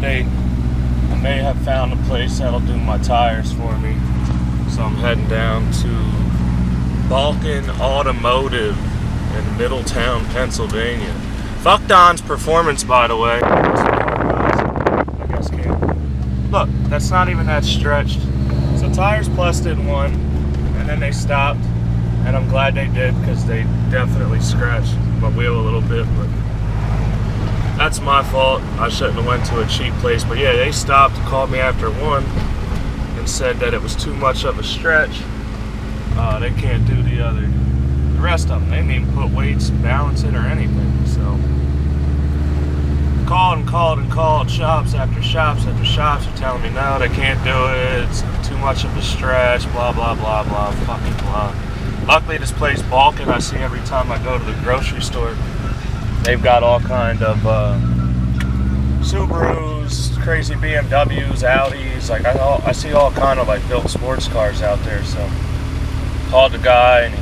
update. I may have found a place that'll do my tires for me. So I'm heading down to Balkan Automotive in Middletown, Pennsylvania. Fuck Don's Performance, by the way. I guess can't. Look, that's not even that stretched. So tires plus did one, and then they stopped. And I'm glad they did, because they definitely scratched my wheel a little bit, but that's my fault. I shouldn't have went to a cheap place. But yeah, they stopped, called me after one, and said that it was too much of a stretch. They can't do the rest of them. They didn't even put weights, balance it, or anything. So called shops after shops after shops are telling me no, they can't do it. It's too much of a stretch. Blah blah blah blah. Fucking blah. Luckily, this place Balkan, I see every time I go to the grocery store. They've got all kind of Subarus, crazy BMWs, Audis. Like I see all kind of like built sports cars out there. So called the guy, and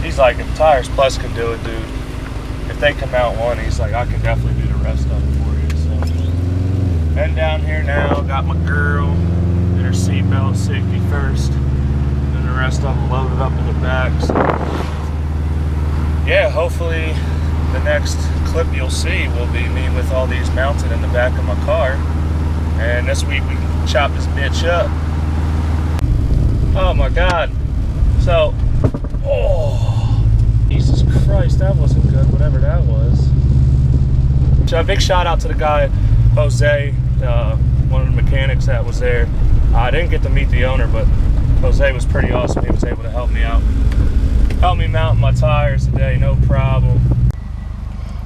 he's like, if Tires Plus can do it, dude. If they come out one, he's like, I can definitely do the rest of it for you. So heading down here now. Got my girl in her seatbelt, safety first. The rest of them loaded up in the back. So yeah, hopefully the next clip you'll see will be me with all these mounted in the back of my car, and this week we can chop this bitch up. Oh my god. So Jesus Christ, that wasn't good, whatever that was. So a big shout out to the guy Jose, one of the mechanics that was there. I didn't get to meet the owner, but Jose was pretty awesome. He was able to help me out. Help me mount my tires today, no problem.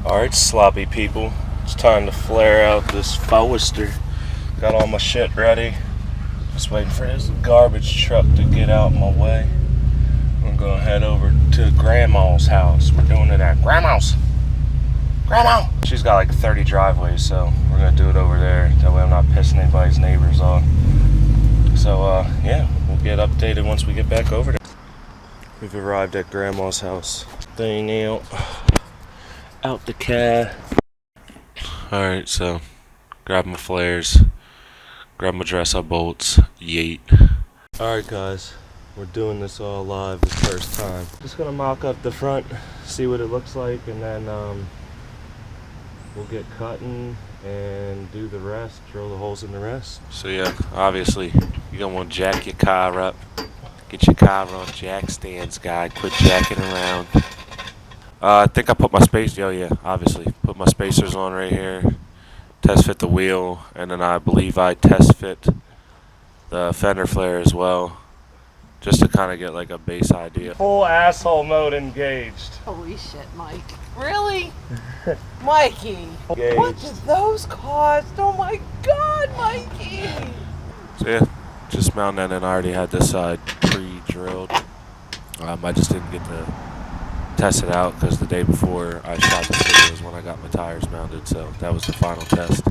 Alright, sloppy people. It's time to flare out this Forester. Got all my shit ready. Just waiting for this garbage truck to get out my way. I'm gonna head over to Grandma's house. We're doing it at Grandma's. Grandma! She's got like 30 driveways, so we're gonna do it over there. That way I'm not pissing anybody's neighbors off. So yeah, we'll get updated once we get back over there. We've arrived at Grandma's house. Thing out the car. Alright, so grab my flares, grab my dress up bolts, yeet. Alright guys, we're doing this all live the first time. Just gonna mock up the front, see what it looks like, and then we'll get cutting and do the rest, drill the holes in the rest. So yeah, obviously you're gonna want to jack your car up. Get your car on jack stands, guy. Quit jacking around. I think I put my obviously put my spacers on right here. Test fit the wheel, and then I believe I test fit the fender flare as well, just to kind of get like a base idea. Full asshole mode engaged. Holy shit, Mike. Really? Mikey, Engaged. what did those cost? Oh my god, Mikey! So yeah, just mounting that, and I already had this side pre-drilled. I just didn't get to test it out because the day before I shot this video was when I got my tires mounted, so that was the final test.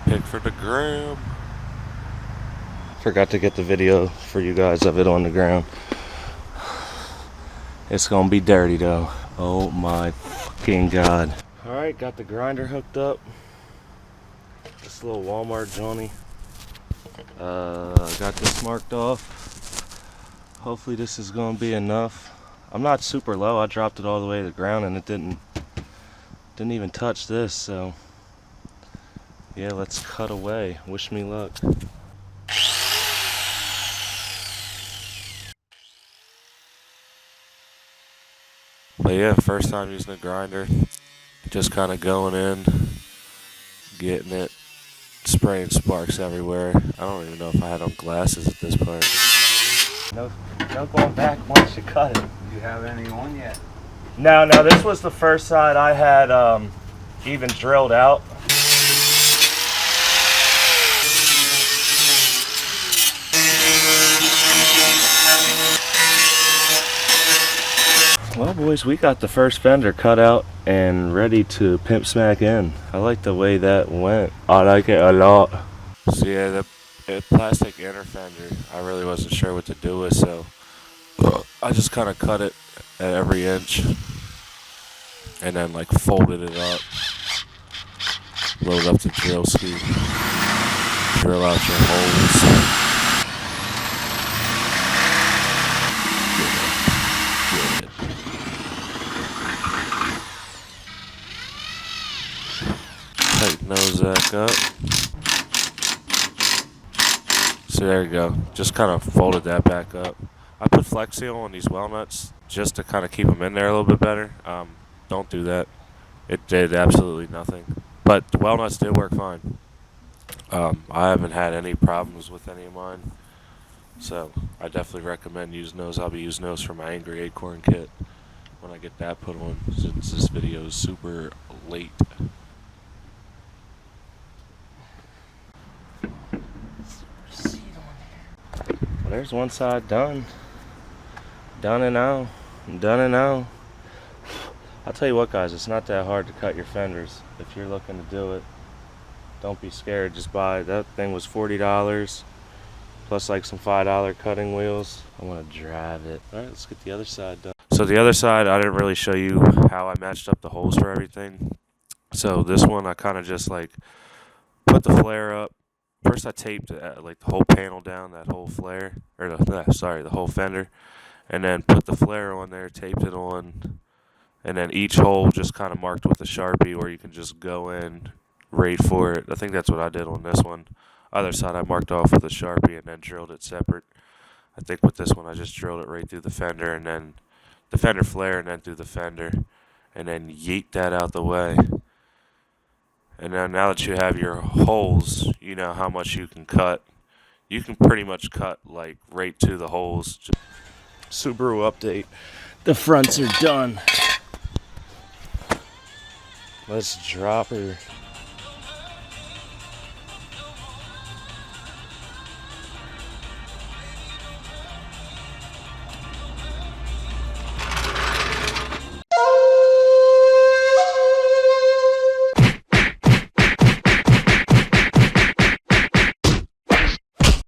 Pick for the gram. Forgot to get the video for you guys of it on the ground. It's gonna be dirty though. Oh my fucking god. Alright, got the grinder hooked up. This little Walmart Johnny. Got this marked off. Hopefully this is gonna be enough. I'm not super low. I dropped it all the way to the ground and it didn't even touch this, so yeah, let's cut away. Wish me luck. But yeah, first time using a grinder. Just kind of going in, getting it, spraying sparks everywhere. I don't even know if I had on glasses at this point. No going back once you cut it. Do you have any on yet? No, this was the first side I had even drilled out. Well, boys, we got the first fender cut out and ready to pimp smack in. I like the way that went. I like it a lot. So yeah, the a plastic inner fender. I really wasn't sure what to do with, so I just kind of cut it at every inch and then like folded it up, load up the drill ski, drill out your holes. Tighten those back up. So there you go. Just kind of folded that back up. I put Flex Seal on these well nuts just to kind of keep them in there a little bit better. Don't do that. It did absolutely nothing. But the well nuts did work fine. I haven't had any problems with any of mine. So I definitely recommend using those. I'll be using those for my Angry Acorn kit when I get that put on, since this video is super late. Well, there's one side done. Done and out. Done and out. I'll tell you what, guys, it's not that hard to cut your fenders. If you're looking to do it, don't be scared. Just buy. That thing was $40 plus like some $5 cutting wheels. I want to drive it. All right, let's get the other side done. So the other side, I didn't really show you how I matched up the holes for everything. So this one, I kind of just like put the flare up. First, I taped like the whole panel down, that whole flare, or the whole fender, and then put the flare on there, taped it on, and then each hole just kind of marked with a Sharpie, where you can just go in, rate for it. I think that's what I did on this one. Other side, I marked off with a Sharpie and then drilled it separate. I think with this one, I just drilled it right through the fender, and then the fender flare, and then through the fender, and then yeet that out the way. And then now that you have your holes, you know how much you can cut. You can pretty much cut like right to the holes. Subaru update. The fronts are done. Let's drop her.